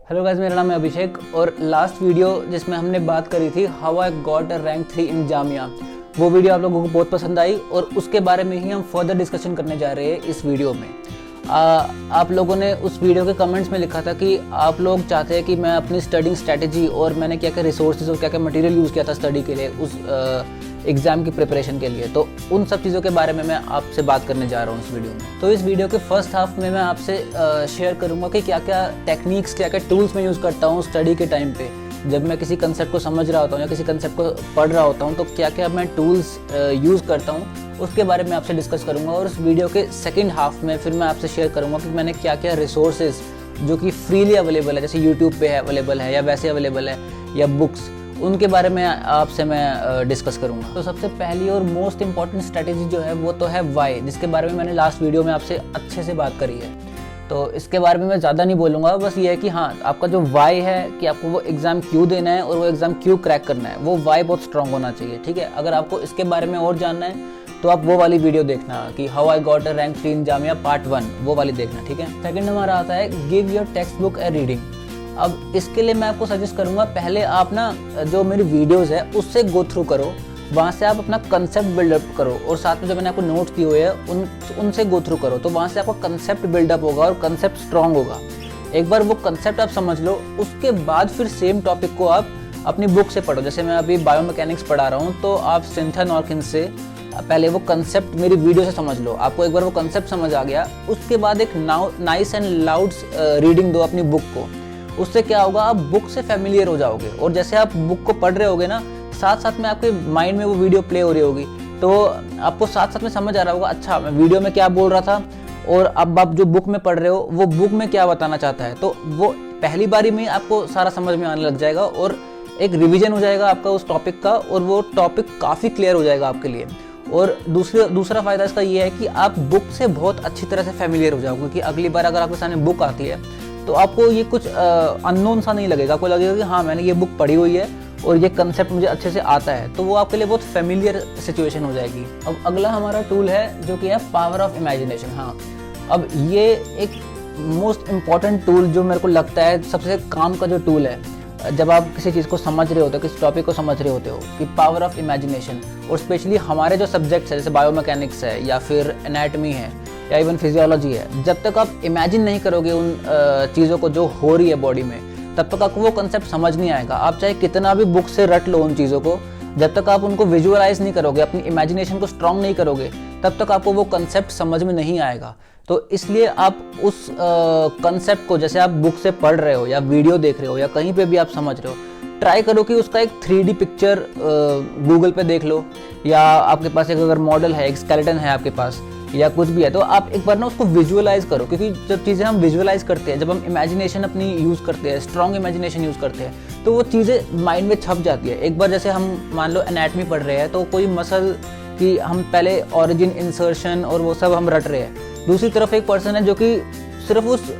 Hello guys, मेरा नाम है अभिषेक और लास्ट वीडियो जिसमें हमने बात करी थी how I got a rank 3 इन जामिया, वो वीडियो आप लोगों को बहुत पसंद आई और उसके बारे में ही हम फर्दर डिस्कशन करने जा रहे हैं इस वीडियो में। आप लोगों ने उस वीडियो के कमेंट्स में लिखा था कि आप लोग चाहते हैं कि मैं अपनी स्टडिंग स्ट्रैटेजी और मैंने क्या क्या रिसोर्सेज और क्या क्या मटेरियल यूज़ किया था स्टडी के लिए उस एग्ज़ाम की प्रिपरेशन के लिए, तो उन सब चीज़ों के बारे में मैं आपसे बात करने जा रहा हूँ इस वीडियो में। तो इस वीडियो के फर्स्ट हाफ में मैं आपसे शेयर करूँगा कि क्या क्या टेक्निक्स, क्या क्या टूल्स मैं यूज़ करता हूँ स्टडी के टाइम पे। जब मैं किसी कंसेप्ट को समझ रहा होता हूँ या किसी कंसेप्ट को पढ़ रहा होता हूँ तो क्या क्या मैं टूल्स यूज़ करता हूँ उसके बारे में आपसे डिस्कस करूँगा। और उस वीडियो के सेकेंड हाफ में फिर मैं आपसे शेयर करूँगा कि मैंने क्या क्या रिसोर्सेज जो कि फ्रीली अवेलेबल है, जैसे यूट्यूब पे है अवेलेबल है या वैसे अवेलेबल है या बुक्स, उनके बारे में आपसे मैं डिस्कस करूंगा। तो सबसे पहली और मोस्ट इंपॉर्टेंट स्ट्रैटेजी जो है वो तो है वाई, जिसके बारे में मैंने लास्ट वीडियो में आपसे अच्छे से बात करी है। तो इसके बारे में मैं ज़्यादा नहीं बोलूँगा, बस ये है कि हाँ, आपका जो वाई है कि आपको वो एग्ज़ाम क्यों देना है और वो एग्ज़ाम क्यों क्रैक करना है, वो वाई बहुत स्ट्रॉन्ग होना चाहिए। ठीक है, अगर आपको इसके बारे में और जानना है तो आप वो वाली वीडियो देखना कि how I got a rank 3 in Jamia part 1, वो वाली देखना। ठीक है, सेकंड हमारा आता है give your text book A reading. अब इसके लिए मैं आपको सजेस्ट करूंगा, पहले आप ना जो मेरी वीडियोस है उससे गो थ्रू करो, वहाँ से आप अपना कंसेप्ट बिल्डअप करो और साथ में जो मैंने आपको नोट्स दिए हुए हैं उनसे गो थ्रू करो, तो वहाँ से आपका कंसेप्ट बिल्डअप होगा और कंसेप्ट स्ट्रॉन्ग होगा। एक बार वो कंसेप्ट आप समझ लो, उसके बाद फिर सेम टॉपिक को आप अपनी बुक से पढ़ो। जैसे मैं अभी बायोमैकेनिक्स पढ़ा रहा हूँ तो आप सिंथर नॉर्किन से पहले वो कंसेप्ट मेरी वीडियो से समझ लो। आपको एक बार वो कंसेप्ट समझ आ गया, उसके बाद एक नाइस एंड लाउड रीडिंग दो अपनी बुक को। उससे क्या होगा, आप बुक से फैमिलियर हो जाओगे और जैसे आप बुक को पढ़ रहे होगे ना, साथ साथ में आपके माइंड में वो वीडियो प्ले हो रही होगी, तो आपको साथ साथ में समझ आ रहा होगा अच्छा मैं वीडियो में क्या बोल रहा था और अब आप जो बुक में पढ़ रहे हो वो बुक में क्या बताना चाहता है। तो वो पहली बारी में आपको सारा समझ में आने लग जाएगा और एक रिविजन हो जाएगा आपका उस टॉपिक का और वो टॉपिक काफ़ी क्लियर हो जाएगा आपके लिए। और दूसरा फ़ायदा इसका ये है कि आप बुक से बहुत अच्छी तरह से फैमिलियर हो जाओगे कि अगली बार अगर आपके सामने बुक आती है तो आपको ये कुछ अननोन सा नहीं लगेगा, आपको लगेगा कि हाँ मैंने ये बुक पढ़ी हुई है और ये कंसेप्ट मुझे अच्छे से आता है, तो वो आपके लिए बहुत फेमिलियर सिचुएशन हो जाएगी। अब अगला हमारा टूल है जो कि है पावर ऑफ इमेजिनेशन। हाँ, अब ये एक मोस्ट इम्पॉर्टेंट टूल जो मेरे को लगता है सबसे काम का जो टूल है जब आप किसी चीज़ को समझ रहे होते हो, किसी टॉपिक को समझ रहे होते हो, कि पावर ऑफ इमेजिनेशन। और स्पेशली हमारे जो सब्जेक्ट्स है जैसे बायोमैकेनिक्स है या फिर एनाटमी है या इवन फिजियोलॉजी है, जब तक आप इमेजिन नहीं करोगे उन चीज़ों को जो हो रही है बॉडी में, तब तक आपको वो कंसेप्ट समझ नहीं आएगा। आप चाहे कितना भी बुक से रट लो उन चीज़ों को, जब तक आप उनको विजुअलाइज नहीं करोगे, अपनी इमेजिनेशन को स्ट्रॉन्ग नहीं करोगे, तब तक आपको वो कंसेप्ट समझ में नहीं आएगा। तो इसलिए आप उस कंसेप्ट को जैसे आप बुक से पढ़ रहे हो या वीडियो देख रहे हो या कहीं पे भी आप समझ रहे हो, ट्राई करो कि उसका एक 3D पिक्चर गूगल पे देख लो, या आपके पास एक अगर मॉडल है, एक स्केलेटन है आपके पास या कुछ भी है, तो आप एक बार ना उसको विजुअलाइज करो। क्योंकि जब चीज़ें हम विजुअलाइज करते हैं, जब हम इमेजिनेशन अपनी यूज़ करते हैं, स्ट्रॉन्ग इमेजिनेशन यूज़ करते हैं, तो वो चीज़ें माइंड में छप जाती है। एक बार जैसे हम मान लो एनाटमी पढ़ रहे हैं तो कोई मसल की हम पहले ऑरिजिन, इंसर्शन और वो सब हम रट रहे हैं, दूसरी तरफ एक पर्सन है जो कि सिर्फ उस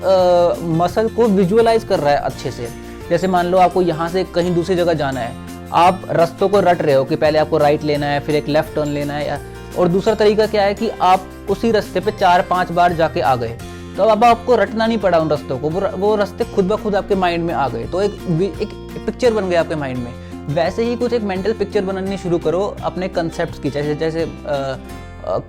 मसल को विजुअलाइज कर रहा है अच्छे से। जैसे मान लो आपको यहाँ से कहीं दूसरी जगह जाना है, आप रास्तों को रट रहे हो कि पहले आपको राइट लेना है, फिर एक लेफ्ट टर्न लेना है, और दूसरा तरीका क्या है कि आप उसी रास्ते पे 4-5 बार जाके आ गए, तो अब आपको रटना नहीं पड़ा उन रास्तों को, वो रास्ते खुद ब खुद आपके माइंड में आ गए, तो एक पिक्चर बन गया आपके माइंड में। वैसे ही कुछ एक मेंटल पिक्चर बनानी शुरू करो अपने कंसेप्ट्स की, जैसे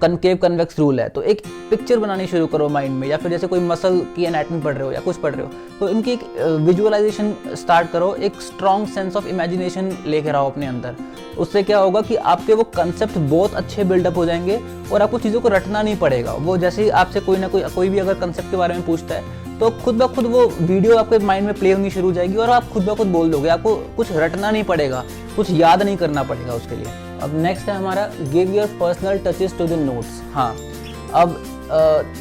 कनकेव कन्वेक्स रूल है, तो एक पिक्चर बनानी शुरू करो माइंड में, या फिर जैसे कोई मसल की एनाटमी पढ़ रहे हो या कुछ पढ़ रहे हो तो इनकी एक विजुअलाइजेशन स्टार्ट करो, एक स्ट्रॉन्ग सेंस ऑफ इमेजिनेशन लेकर आओ अपने अंदर। उससे क्या होगा कि आपके वो कंसेप्ट बहुत अच्छे बिल्डअप हो जाएंगे और आपको चीज़ों को रटना नहीं पड़ेगा। वो जैसे ही आपसे कोई भी अगर कंसेप्ट के बारे में पूछता है तो खुद ब खुद वो वीडियो आपके माइंड में प्ले होनी शुरू हो जाएगी और आप खुद ब खुद बोल दोगे, आपको कुछ रटना नहीं पड़ेगा, कुछ याद नहीं करना पड़ेगा उसके लिए। अब नेक्स्ट है हमारा give your personal touches to the notes. हाँ, अब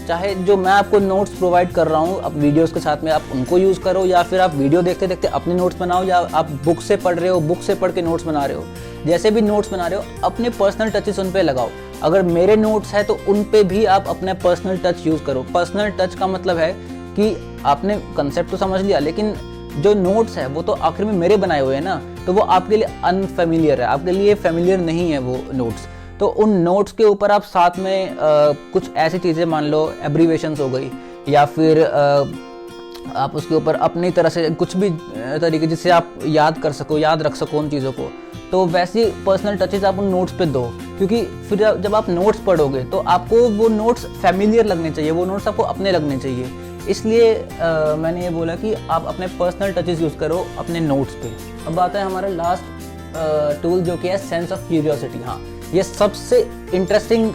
चाहे जो मैं आपको नोट्स प्रोवाइड कर रहा हूँ अब वीडियोस के साथ में, आप उनको यूज़ करो या फिर आप वीडियो देखते देखते अपने नोट्स बनाओ, या आप बुक से पढ़ रहे हो, बुक से पढ़ के नोट्स बना रहे हो, जैसे भी नोट्स बना रहे हो अपने पर्सनल टचेस उन पे लगाओ। अगर मेरे नोट्स है तो उन पे भी आप अपने पर्सनल टच यूज़ करो। पर्सनल टच का मतलब है कि आपने कंसेप्ट तो समझ लिया, लेकिन जो नोट्स है वो तो आखिर में मेरे बनाए हुए हैं ना, तो वो आपके लिए अनफेमिलियर है, आपके लिए फेमिलियर नहीं है वो नोट्स। तो उन नोट्स के ऊपर आप साथ में कुछ ऐसी चीज़ें मान लो एब्रीवेशंस हो गई या फिर आप उसके ऊपर अपनी तरह से कुछ भी तरीके जिससे आप याद कर सको, याद रख सको उन चीज़ों को, तो वैसी पर्सनल टचेस आप उन नोट्स पे दो। क्योंकि फिर जब आप नोट्स पढ़ोगे तो आपको वो नोट्स फैमिलियर लगने चाहिए, वो नोट्स आपको अपने लगने चाहिए। इसलिए मैंने ये बोला कि आप अपने पर्सनल टचेस यूज़ करो अपने नोट्स पे। अब आता है हमारा लास्ट टूल जो कि है सेंस ऑफ क्यूरियोसिटी। हाँ, ये सबसे इंटरेस्टिंग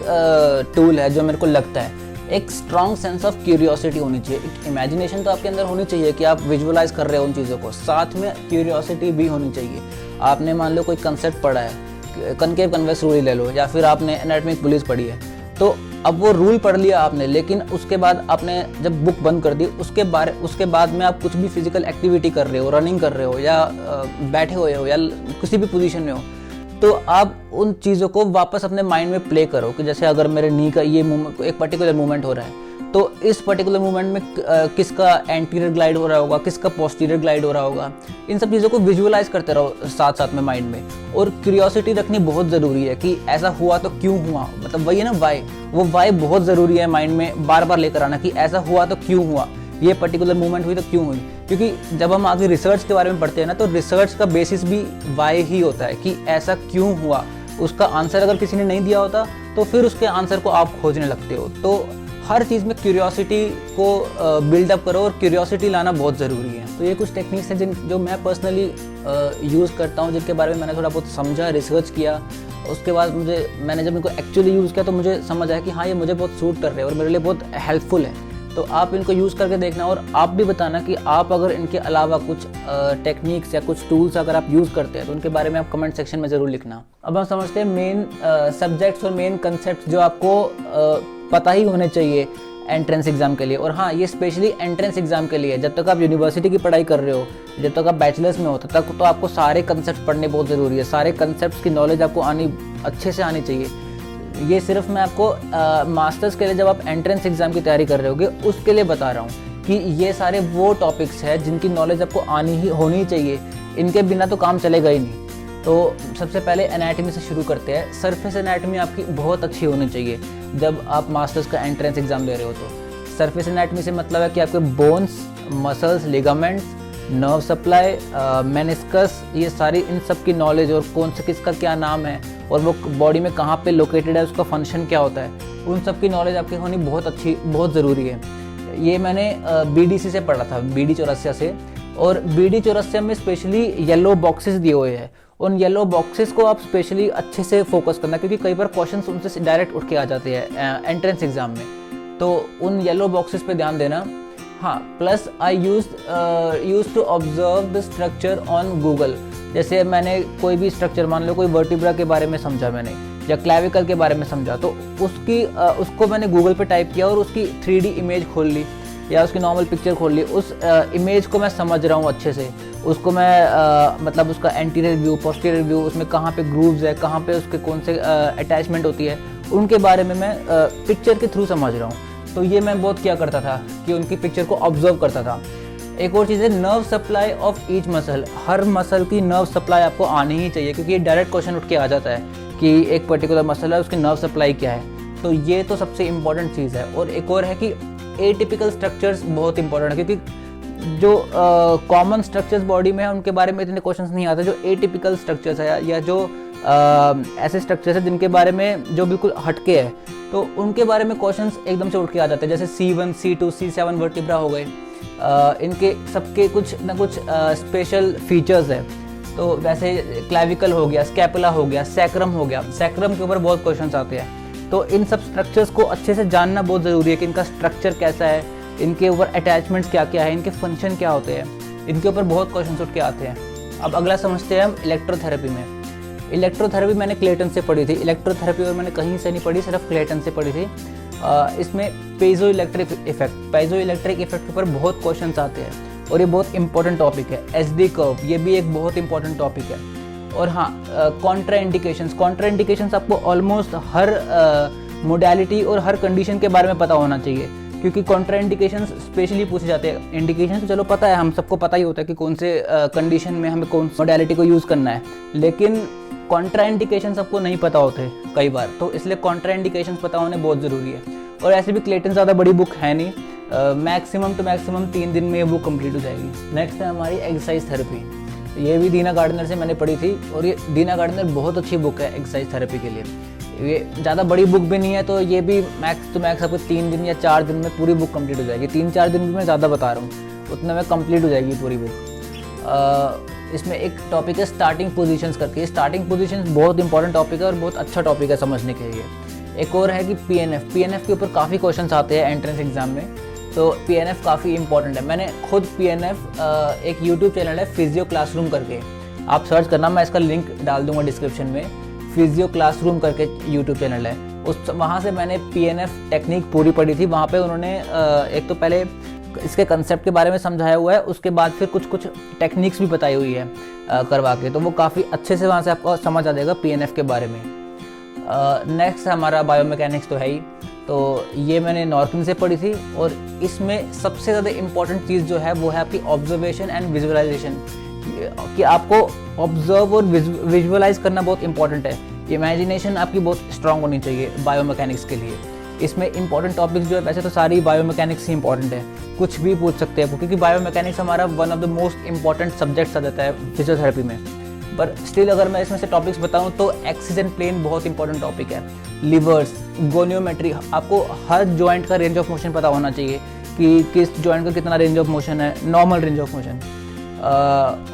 टूल है जो मेरे को लगता है। एक स्ट्रॉन्ग सेंस ऑफ क्यूरियोसिटी होनी चाहिए, एक इमेजिनेशन तो आपके अंदर होनी चाहिए कि आप विजुअलाइज कर रहे हो उन चीज़ों को, साथ में क्यूरियोसिटी भी होनी चाहिए। आपने मान लो कोई कंसेप्ट पढ़ा है, कनकेव कन्वेक्स रूल ले लो, या फिर आपने एनाटॉमी ऑफ बुलिस पढ़ी है, तो अब वो रूल पढ़ लिया आपने, लेकिन उसके बाद आपने जब बुक बंद कर दी उसके बाद में आप कुछ भी फिजिकल एक्टिविटी कर रहे हो, रनिंग कर रहे हो या बैठे हुए हो या किसी भी पोजीशन में हो, तो आप उन चीज़ों को वापस अपने माइंड में प्ले करो कि जैसे अगर मेरे नी का ये मूवमेंट, एक पर्टिकुलर मूवमेंट हो रहा है, तो इस पर्टिकुलर मूवमेंट में किसका एंटीरियर ग्लाइड हो रहा होगा, किसका पोस्टीरियर ग्लाइड हो रहा होगा। इन सब चीज़ों को विजुअलाइज करते रहो साथ साथ में माइंड में। और क्यूरियोसिटी रखनी बहुत ज़रूरी है कि ऐसा हुआ तो क्यों हुआ, मतलब वही है ना वाई, वो वाई बहुत ज़रूरी है माइंड में बार बार लेकर आना कि ऐसा हुआ तो क्यों हुआ, ये पर्टिकुलर मूवमेंट हुई तो क्यों हुई। क्योंकि जब हम आगे रिसर्च के बारे में पढ़ते हैं ना, तो रिसर्च का बेसिस भी वाई ही होता है कि ऐसा क्यों हुआ। उसका आंसर अगर किसी ने नहीं दिया होता तो फिर उसके आंसर को आप खोजने लगते हो। तो हर चीज़ में क्यूरियोसिटी को बिल्डअप करो और क्यूरियोसिटी लाना बहुत ज़रूरी है। तो ये कुछ टेक्निक्स हैं जो मैं पर्सनली यूज़ करता हूँ, जिनके बारे में मैंने थोड़ा बहुत समझा, रिसर्च किया। उसके बाद मैंने जब इनको एक्चुअली यूज़ किया तो मुझे समझ आया कि हाँ, ये मुझे बहुत सूट कर रहे हैं और मेरे लिए बहुत हेल्पफुल है। तो आप इनको यूज़ करके देखना और आप भी बताना कि आप अगर इनके अलावा कुछ टेक्निक्स या कुछ टूल्स अगर आप यूज़ करते हैं तो उनके बारे में आप कमेंट सेक्शन में ज़रूर लिखना। अब हम समझते हैं मेन सब्जेक्ट्स और मेन कंसेप्ट जो आपको पता ही होने चाहिए एंट्रेंस एग्ज़ाम के लिए। और हाँ, ये स्पेशली एंट्रेंस एग्ज़ाम के लिए। जब तक आप यूनिवर्सिटी की पढ़ाई कर रहे हो, जब तक आप बैचलर्स में हो, तब तक तो आपको सारे कंसेप्ट पढ़ने बहुत ज़रूरी है। सारे कंसेप्ट की नॉलेज आपको अच्छे से आनी चाहिए। ये सिर्फ मैं आपको मास्टर्स के लिए जब आप एंट्रेंस एग्ज़ाम की तैयारी कर रहे होगे उसके लिए बता रहा हूँ कि ये सारे वो टॉपिक्स हैं जिनकी नॉलेज आपको होनी चाहिए। इनके बिना तो काम चलेगा ही नहीं। तो सबसे पहले एनाटॉमी से शुरू करते हैं। सरफेस एनाटॉमी आपकी बहुत अच्छी होनी चाहिए जब आप मास्टर्स का एंट्रेंस एग्ज़ाम दे रहे हो। तो सरफेस एनाटॉमी से मतलब है कि आपके bones, muscles, ligaments, nerve supply, meniscus, ये सारी इन सब की नॉलेज और कौन से किसका क्या नाम है और वो बॉडी में कहाँ पे लोकेटेड है, उसका फंक्शन क्या होता है, उन सब की नॉलेज आपकी होनी बहुत ज़रूरी है। ये मैंने BDC से पढ़ा था, BD चौरसिया से। और BD चौरसिया में स्पेशली येलो बॉक्सेस दिए हुए हैं। उन येलो बॉक्सेस को आप स्पेशली अच्छे से फोकस करना, क्योंकि कई बार क्वेश्चंस उनसे डायरेक्ट उठ के आ जाते हैं एंट्रेंस एग्जाम में। तो उन येलो बॉक्सेस पे ध्यान देना। हाँ, plus I use to observe the structure on Google. जैसे मैंने कोई भी स्ट्रक्चर, मान लो कोई वर्टिब्रा के बारे में समझा मैंने या क्लैविकल के बारे में समझा, तो उसको मैंने गूगल पे टाइप किया और उसकी 3D इमेज खोल ली या उसकी नॉर्मल पिक्चर खोल ली। उस इमेज को मैं समझ रहा हूँ अच्छे से। उसको मैं मतलब उसका एंटीरियर व्यू, पोस्टीरियर व्यू, उसमें कहाँ पे ग्रूव्स है, कहाँ पे उसके कौन से अटैचमेंट होती है, उनके बारे में मैं पिक्चर के थ्रू समझ रहा हूँ। तो ये मैं बहुत किया करता था कि उनकी पिक्चर को ऑब्जर्व करता था। एक और चीज़ है nerve supply of each muscle. Her muscle की नर्व सप्लाई आपको आनी ही चाहिए, क्योंकि ये डायरेक्ट क्वेश्चन उठ के आ जाता है कि एक पर्टिकुलर मसल है, उसकी नर्व सप्लाई क्या है। तो ये तो सबसे इम्पॉर्टेंट चीज़ है। और एक और है कि एटिपिकल स्ट्रक्चर्स बहुत इंपॉर्टेंट है, क्योंकि जो कॉमन स्ट्रक्चर्स बॉडी में है उनके बारे में इतने क्वेश्चंस नहीं आते। जो एटिपिकल स्ट्रक्चर्स है या जो ऐसे स्ट्रक्चर्स है जिनके बारे में जो बिल्कुल हटके है, तो उनके बारे में क्वेश्चंस एकदम से उठ के आ जाते हैं। जैसे C1, C2, C7 वर्टिब्रा हो गए, इनके सबके कुछ ना कुछ स्पेशल फीचर्स है। तो वैसे क्लैविकल हो गया, स्कैपुला हो गया, सैक्रम हो गया, सैक्रम के ऊपर बहुत क्वेश्चंस आते हैं। तो इन सब स्ट्रक्चर्स को अच्छे से जानना बहुत ज़रूरी है कि इनका स्ट्रक्चर कैसा है, इनके ऊपर अटैचमेंट्स क्या क्या है, इनके फंक्शन क्या होते हैं, इनके ऊपर बहुत क्वेश्चंस उठ के आते हैं। अब अगला समझते हैं हम इलेक्ट्रोथेरेपी में। इलेक्ट्रोथेरेपी मैंने क्लेटन से पढ़ी थी। इलेक्ट्रोथेरेपी और मैंने कहीं से नहीं पढ़ी, सिर्फ क्लेटन से पढ़ी थी। इसमें पेजो इलेक्ट्रिक इफेक्ट के ऊपर बहुत क्वेश्चंस आते हैं और ये बहुत इंपॉर्टेंट टॉपिक है। SD कर्व, ये भी एक बहुत इंपॉर्टेंट टॉपिक है। और हाँ, कॉन्ट्रा इंडिकेशंस आपको ऑलमोस्ट हर मोडालिटी और हर कंडीशन के बारे में पता होना चाहिए, क्योंकि कॉन्ट्रा इंडिकेशंस स्पेशली पूछे जाते हैं। इंडिकेशन तो चलो पता है, हम सबको पता ही होता है कि कौन से कंडीशन में हमें कौन मोडालिटी को यूज़ करना है, लेकिन कॉन्ट्रा इंडिकेशंस आपको नहीं पता होते कई बार। तो इसलिए कॉन्ट्रा इंडिकेशंस पता होने बहुत ज़रूरी है। और ऐसे भी क्लेटन ज़्यादा बड़ी बुक है नहीं, मैक्सिमम टू मैक्सिमम 3 दिन में ये बुक कंप्लीट हो जाएगी। नेक्स्ट है हमारी एक्सरसाइज थेरेपी। ये भी दीना गार्डनर से मैंने पढ़ी थी और ये दीना गार्डनर बहुत अच्छी बुक है एक्सरसाइज थेरेपी के लिए। ये ज़्यादा बड़ी बुक भी नहीं है, तो ये भी मैक्स टू मैक्स आपको 3 दिन या 4 दिन में पूरी बुक कंप्लीट हो जाएगी। 3-4 दिन भी मैं ज़्यादा बता रहा हूँ, उतना में कंप्लीट हो जाएगी पूरी बुक। इसमें एक टॉपिक है स्टार्टिंग पोजीशंस करके। स्टार्टिंग पोजीशंस बहुत इंपॉर्टेंट टॉपिक है और बहुत अच्छा टॉपिक है समझने के लिए। एक और है कि पीएनएफ के ऊपर काफ़ी क्वेश्चंस आते हैं एंट्रेंस एग्जाम में, तो पीएनएफ काफ़ी इंपॉर्टेंट है। मैंने खुद पीएनएफ एक यूट्यूब चैनल है फिजियो क्लासरूम करके, आप सर्च करना, मैं इसका लिंक डाल दूंगा डिस्क्रिप्शन में। फिजियो क्लासरूम करके यूट्यूब चैनल है, वहाँ से मैंने पीएनएफ टेक्निक पूरी पढ़ी थी। वहाँ पे उन्होंने एक तो पहले इसके कंसेप्ट के बारे में समझाया हुआ है, उसके बाद फिर कुछ टेक्निक्स भी बताई हुई है करवा के, तो वो काफ़ी अच्छे से वहाँ से आपको समझ आ जाएगा पीएनएफ के बारे में। नेक्स्ट हमारा बायोमैकेनिक्स तो है ही, तो ये मैंने नॉर्किन से पढ़ी थी और इसमें सबसे ज़्यादा इम्पॉर्टेंट चीज़ जो है वो है आपकी ऑब्जर्वेशन एंड विजुअलाइजेशन, कि आपको ऑब्जर्व और विजुअलाइज करना बहुत इंपॉर्टेंट है। इमेजिनेशन आपकी बहुत स्ट्रांग होनी चाहिए बायोमैकेनिक्स के लिए। इसमें इंपॉर्टेंट टॉपिक्स जो है, वैसे तो सारी बायोमैकेनिक्स ही इंपॉर्टेंट है, कुछ भी पूछ सकते हैं क्योंकि बायोमैकेनिक्स हमारा one of the most important subjects आ जाता है फिजियोथेरेपी में। पर स्टिल अगर मैं इसमें से टॉपिक्स बताऊं तो एक्सिस एंड प्लेन बहुत इंपॉर्टेंट टॉपिक है। लिवर्स, गोनियोमेट्री, आपको हर जॉइंट का रेंज ऑफ मोशन पता होना चाहिए कि किस जॉइंट का कितना रेंज ऑफ मोशन है, normal range of motion.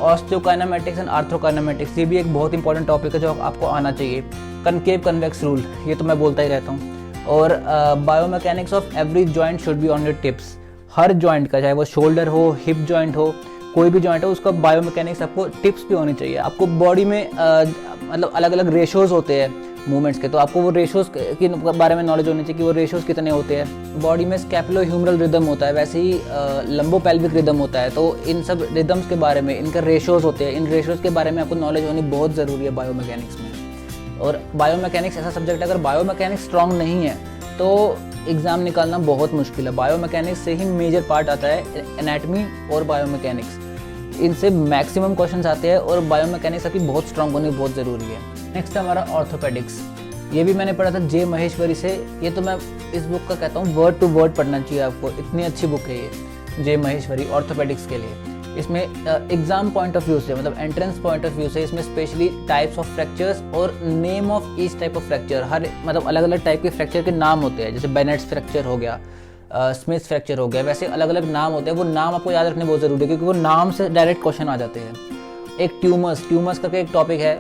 Osteokinematics and arthrokinematics, ये भी एक बहुत इंपॉर्टेंट टॉपिक है जो आपको आना चाहिए। कनकेव कन्वेक्स रूल, ये तो मैं बोलता ही रहता हूँ। और biomechanics of every joint should be on your tips, her joint का, चाहे वो शोल्डर हो, हिप जॉइंट हो, कोई भी जॉइंट हो, उसका बायोमैकेनिक्स आपको टिप्स भी होनी चाहिए। आपको बॉडी में मतलब अलग अलग रेशोज़ होते हैं मूवमेंट्स के, तो आपको वो रेशोज़ के बारे में नॉलेज होनी चाहिए कि वो रेशोज़ कितने होते हैं। बॉडी में स्कैपुलो ह्यूमरल रिदम होता है, वैसे ही लंबो पेल्विक रिदम होता है, तो इन सब रिदम्स के बारे में, इनका रेशोज़ होते हैं, इन रेशोज़ के बारे में आपको नॉलेज होनी बहुत ज़रूरी है बायोमैकेनिक्स में। और बायोमैकेनिक्स ऐसा सब्जेक्ट है, अगर बायोमैकेनिक्स स्ट्रॉन्ग नहीं है तो एग्ज़ाम निकालना बहुत मुश्किल है। बायोमैकेनिक्स से ही मेजर पार्ट आता है एनाटमी और बायोमैकेनिक्स, इनसे मैक्सिमम क्वेश्चंस आते हैं और बायोमैकेनिक्स आपकी बहुत स्ट्रांग होनी बहुत ज़रूरी है। नेक्स्ट है हमारा ऑर्थोपेडिक्स, ये भी मैंने पढ़ा था जे महेश्वरी से। ये तो मैं इस बुक का कहता हूँ वर्ड टू वर्ड पढ़ना चाहिए आपको, इतनी अच्छी बुक है ये जे महेश्वरी ऑर्थोपेडिक्स के लिए। इसमें एग्जाम पॉइंट ऑफ व्यू से, मतलब एंट्रेंस पॉइंट ऑफ व्यू से, इसमें स्पेशली टाइप्स ऑफ फ्रैक्चर्स और name of each type of fracture, हर मतलब अलग अलग टाइप के फ्रैक्चर के नाम होते हैं, जैसे बेनेट्स फ्रैक्चर हो गया, स्मिथ फ्रैक्चर हो गया, वैसे अलग अलग नाम होते हैं। वो नाम आपको याद रखने बहुत ज़रूरी है क्योंकि वो नाम से डायरेक्ट क्वेश्चन आ जाते हैं। एक ट्यूमर्स करके एक टॉपिक है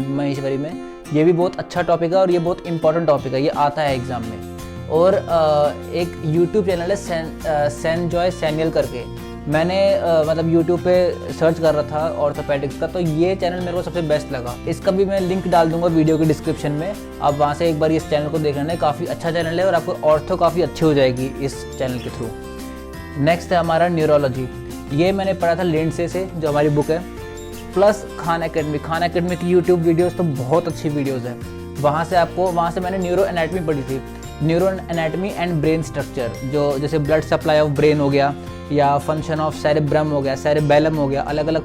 महेश्वरी में, ये भी बहुत अच्छा टॉपिक है और ये बहुत इंपॉर्टेंट टॉपिक है, ये आता है एग्जाम में। और एक यूट्यूब चैनल है सैनजॉय सैमुअल करके, मैंने मतलब यूट्यूब पे सर्च कर रहा था ऑर्थोपेडिक्स का, तो ये चैनल मेरे को सबसे बेस्ट लगा। इसका भी मैं लिंक डाल दूंगा वीडियो के डिस्क्रिप्शन में, आप वहाँ से एक बार इस चैनल को देख लेना, काफ़ी अच्छा चैनल है और आपको ऑर्थो काफ़ी अच्छी हो जाएगी इस चैनल के थ्रू। नेक्स्ट है हमारा न्यूरोलॉजी, ये मैंने पढ़ा था लिंडसे से, जो हमारी बुक है, प्लस खान एकेडमी की यूट्यूब वीडियोज़ तो बहुत अच्छी वीडियोज़ है। वहाँ से मैंने न्यूरो एनाटमी पढ़ी थी, neuro anatomy and brain structure, जो जैसे ब्लड सप्लाई ऑफ ब्रेन हो गया या फंक्शन ऑफ सेरेब्रम हो गया, सेरेबेलम हो गया, अलग अलग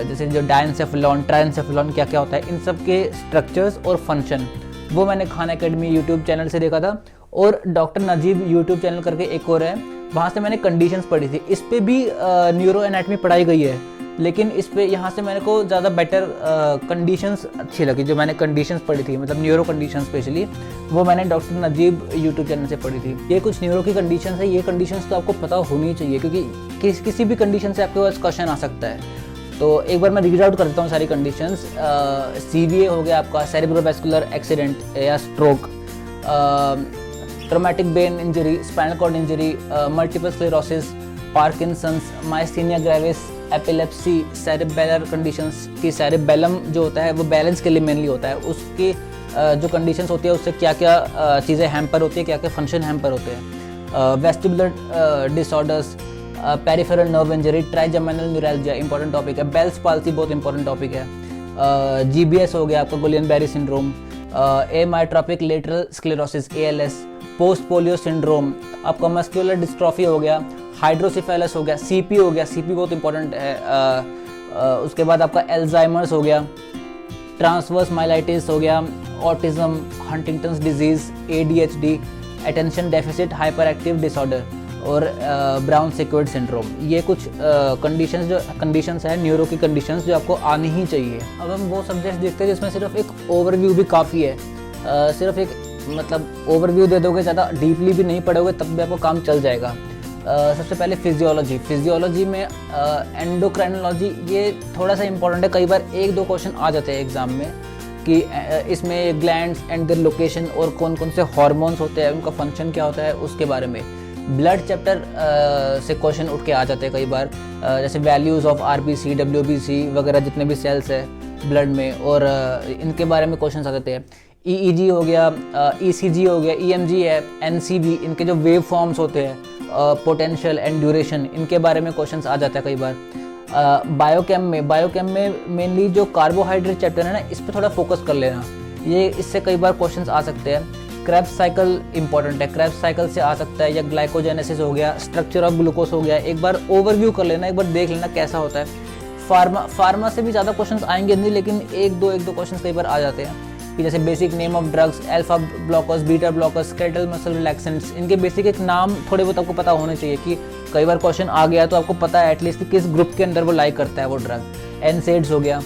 जैसे जो डायनसेफेलॉन, ट्रायनसेफेलॉन क्या क्या होता है, इन सब के स्ट्रक्चर्स और फंक्शन, वो मैंने खान एकेडमी यूट्यूब चैनल से देखा था। और डॉक्टर नजीब यूट्यूब चैनल करके एक और है, वहाँ से मैंने कंडीशंस पढ़ी थी। इस पर भी न्यूरो एनाटमी पढ़ाई गई है, लेकिन इस पे यहाँ से मेरे को ज़्यादा बेटर कंडीशंस अच्छी लगी, जो मैंने कंडीशंस पढ़ी थी, मतलब न्यूरो कंडीशंस स्पेशली, वो मैंने डॉक्टर नजीब यूट्यूब चैनल से पढ़ी थी। ये कुछ न्यूरो की कंडीशंस है, ये कंडीशंस तो आपको पता होनी चाहिए क्योंकि किसी भी कंडीशन से आपके पास क्वेश्चन आ सकता है। तो एक बार मैं रीड आउट कर देता हूँ सारी कंडीशंस। CVA हो गया आपका, सेरेब्रोवैस्कुलर एक्सीडेंट या stroke, traumatic brain injury, spinal cord injury, multiple sclerosis, Parkinson's, myasthenia gravis, epilepsy, cerebellar conditions की सेरेबेलम जो होता है वो बैलेंस के लिए मेनली होता है, उसकी जो कंडीशंस होती है उससे क्या क्या चीज़ें हैम्पर होती है, क्या क्या फंक्शन हैम्पर होते हैं। Vestibular disorders, peripheral nerve injury, trigeminal neuralgia important topic है, बेल्स पाल्सी बहुत इंपॉर्टेंट टॉपिक है, GBS हो गया आपका, Guillain Barre syndrome, amyotrophic lateral sclerosis ALS, post polio syndrome, आपका मस्कुलर डिस्ट्रॉफी हो गया, हाइड्रोसिफेलस हो गया, CP हो गया, CP बहुत इंपॉर्टेंट है। उसके बाद आपका एल्जाइमर्स हो गया, ट्रांसवर्स माइलाइटिस हो गया, autism, Huntington's disease, ADHD, attention deficit hyper active disorder और ब्राउन सिक्योर्ड सिंड्रोम। ये कुछ कंडीशंस है, न्यूरो की कंडीशंस जो आपको आनी ही चाहिए। अब हम वो सब्जेक्ट्स देखते हैं जिसमें सिर्फ एक ओवरव्यू भी काफ़ी है, सिर्फ एक मतलब ओवरव्यू दे दोगे, ज़्यादा डीपली भी नहीं पढ़ोगे तब भी आपको काम चल जाएगा। सबसे पहले फिजियोलॉजी में एंडोक्राइनोलॉजी, ये थोड़ा सा इंपॉर्टेंट है। कई बार 1-2 क्वेश्चन आ जाते हैं एग्जाम में कि इसमें ग्लैंड्स एंड देयर लोकेशन और कौन कौन से हार्मोन्स होते हैं, उनका फंक्शन क्या होता है, उसके बारे में। ब्लड चैप्टर से क्वेश्चन उठ के आ जाते हैं कई बार, जैसे वैल्यूज़ ऑफ आरबीसी, डब्ल्यूबीसी वगैरह जितने भी सेल्स है ब्लड में, और इनके बारे में क्वेश्चन आ जाते हैं। ईईजी हो गया, ईसीजी हो गया, ईएमजी है, एनसीबी, इनके जो वेव फॉर्म्स होते हैं, पोटेंशियल एंड ड्यूरेशन, इनके बारे में क्वेश्चंस आ जाता है कई बार। बायोकेम में मेनली जो कार्बोहाइड्रेट चैप्टर है ना, इस पर थोड़ा फोकस कर लेना, ये इससे कई बार क्वेश्चंस आ सकते हैं। क्रेब्स साइकिल इंपॉर्टेंट है, क्रेब्स साइकिल से आ सकता है, या ग्लाइकोजेनेसिस हो गया, स्ट्रक्चर ऑफ ग्लूकोज हो गया, एक बार ओवरव्यू कर लेना, एक बार देख लेना कैसा होता है। फार्मा से भी ज़्यादा क्वेश्चंस आएंगे नहीं, लेकिन एक दो क्वेश्चंस कई बार आ जाते हैं कि जैसे basic name of drugs, alpha blockers, beta blockers, skeletal muscle relaxants, इनके बेसिक एक नाम थोड़े बहुत आपको पता होने चाहिए कि कई बार क्वेश्चन आ गया तो आपको पता है एटलीस्ट किस ग्रुप के अंदर वो लाइक करता है वो ड्रग। एनसेड्स हो गया।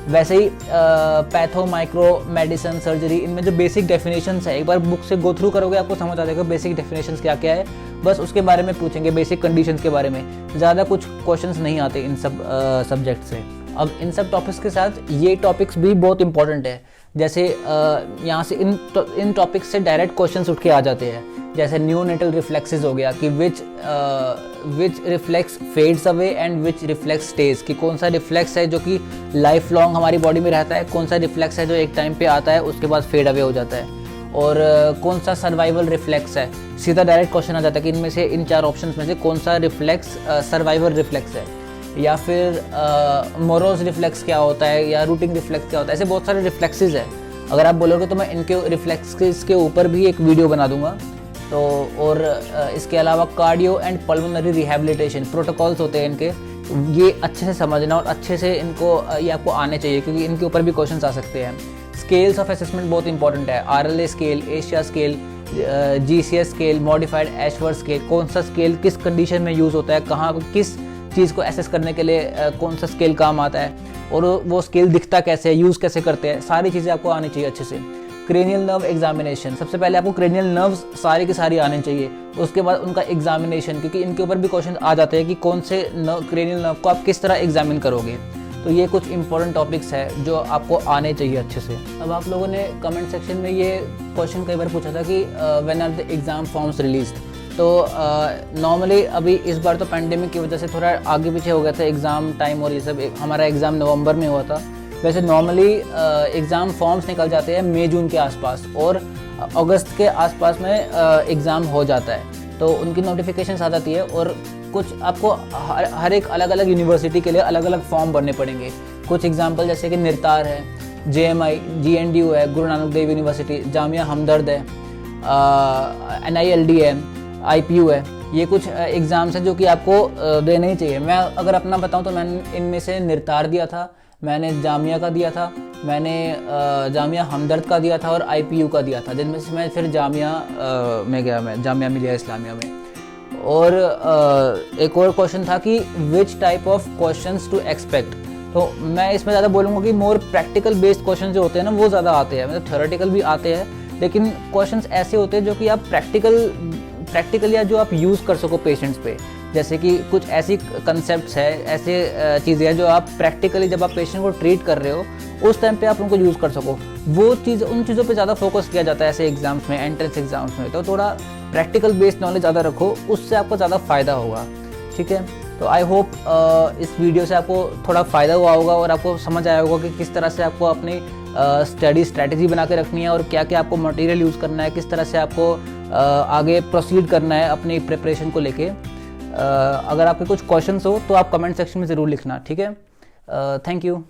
वैसे ही पैथो, माइक्रो, मेडिसिन, सर्जरी, इनमें जो बेसिक डेफिनेशंस है, एक बार बुक से गो थ्रू करोगे आपको समझ आ जाएगा बेसिक डेफिनेशंस क्या क्या है, बस उसके बारे में पूछेंगे, बेसिक कंडीशंस के बारे में। ज़्यादा कुछ क्वेश्चंस नहीं आते इन सब सब्जेक्ट से। अब इन सब टॉपिक्स के साथ ये टॉपिक्स भी बहुत इंपॉर्टेंट है, जैसे यहाँ से इन टॉपिक्स से डायरेक्ट क्वेश्चंस उठ के आ जाते हैं, जैसे न्यूनेटल रिफ्लेक्सेस हो गया कि which reflex fades away and which reflex stage, कि कौन सा रिफ्लेक्स है जो कि लाइफ लॉन्ग हमारी बॉडी में रहता है, कौन सा रिफ्लेक्स है जो एक टाइम पे आता है उसके बाद फेड अवे हो जाता है, और कौन सा सर्वाइवल रिफ्लेक्स है। सीधा डायरेक्ट क्वेश्चन आ जाता है कि इनमें से, इन 4 ऑप्शंस में से कौन सा रिफ्लेक्स सर्वाइवल रिफ्लेक्स है, या फिर मोरोज रिफ्लेक्स क्या होता है, या रूटिंग रिफ्लेक्स क्या होता है। ऐसे बहुत सारे रिफ्लेक्सेस है, अगर आप बोलोगे तो मैं इनके रिफ्लेक्सेस के ऊपर भी एक वीडियो बना दूंगा। तो और इसके अलावा cardio and pulmonary rehabilitation protocols होते हैं इनके, ये अच्छे से समझना और अच्छे से इनको ये आपको आने चाहिए, क्योंकि इनके ऊपर भी क्वेश्चंस आ सकते हैं। स्केल्स ऑफ असेसमेंट बहुत इंपॉर्टेंट है, RLA scale, Asia scale, GCS scale, modified Ashworth scale, कौन सा स्केल किस कंडीशन में यूज़ होता है, कहाँ किस चीज़ को एसेस करने के लिए कौन सा स्केल काम आता है, और वो स्केल दिखता कैसे है, यूज़ कैसे करते हैं, सारी चीज़ें आपको आनी चाहिए अच्छे से। क्रेनियल नर्व एग्जामिनेशन, सबसे पहले आपको क्रेनियल नर्व्स सारी की सारी आने चाहिए, उसके बाद उनका एग्जामिनेशन, क्योंकि इनके ऊपर भी क्वेश्चन आ जाते हैं कि कौन से क्रेनियल नर्व को आप किस तरह एग्जामिन करोगे। तो ये कुछ इंपॉर्टेंट टॉपिक्स है जो आपको आने चाहिए अच्छे से। अब आप लोगों ने कमेंट सेक्शन में ये क्वेश्चन कई बार पूछा था कि when are the exam forms released. तो नॉर्मली अभी इस बार तो पैंडेमिक की वजह से थोड़ा आगे पीछे हो गया था एग्ज़ाम टाइम, और ये सब हमारा एग्ज़ाम नवंबर में हुआ था। वैसे नॉर्मली एग्ज़ाम फॉर्म्स निकल जाते हैं मई जून के आसपास, और अगस्त के आसपास में एग्ज़ाम हो जाता है, तो उनकी नोटिफिकेशंस आ जाती है। और कुछ आपको हर एक अलग अलग यूनिवर्सिटी के लिए अलग अलग फॉर्म भरने पड़ेंगे। कुछ एग्जाम्पल जैसे कि निर्तार है, JMI, GNDU है, गुरु नानक देव यूनिवर्सिटी, जामिया हमदर्द है, NILD है, IPU है, ये कुछ एग्ज़ाम्स हैं जो कि आपको देने ही चाहिए। मैं अगर अपना बताऊं तो मैंने इनमें से निर्तार दिया था, मैंने जामिया का दिया था, मैंने जामिया हमदर्द का दिया था और IPU का दिया था, जिनमें से मैं फिर जामिया में गया, मैं जामिया मिलिया इस्लामिया में। और एक और क्वेश्चन था कि which type of questions to expect. तो मैं इसमें ज़्यादा बोलूँगा कि मोर प्रैक्टिकल बेस्ड क्वेश्चन जो होते हैं ना वो ज़्यादा आते हैं, मतलब थ्योरेटिकल भी आते हैं, लेकिन क्वेश्चंस ऐसे होते हैं जो कि आप प्रैक्टिकल या जो आप यूज़ कर सको पेशेंट्स पे। जैसे कि कुछ ऐसी कंसेप्ट्स है, ऐसे चीज़ें हैं जो आप प्रैक्टिकली जब आप पेशेंट को ट्रीट कर रहे हो उस टाइम पे आप उनको यूज़ कर सको, वो चीज़ उन चीज़ों पे ज़्यादा फोकस किया जाता है ऐसे एग्जाम्स में, एंट्रेंस एग्जाम्स में। तो थोड़ा प्रैक्टिकल बेस्ड नॉलेज ज़्यादा रखो, उससे आपको ज़्यादा फ़ायदा होगा। ठीक है, तो आई होप इस वीडियो से आपको थोड़ा फ़ायदा हुआ होगा और आपको समझ आया होगा कि किस तरह से आपको अपनी स्टडी स्ट्रैटेजी बना के रखनी है और क्या क्या आपको मटेरियल यूज़ करना है, किस तरह से आपको आगे प्रोसीड करना है अपनी प्रिपरेशन को लेके। अगर आपके कुछ क्वेश्चंस हो तो आप कमेंट सेक्शन में ज़रूर लिखना। ठीक है, थैंक यू।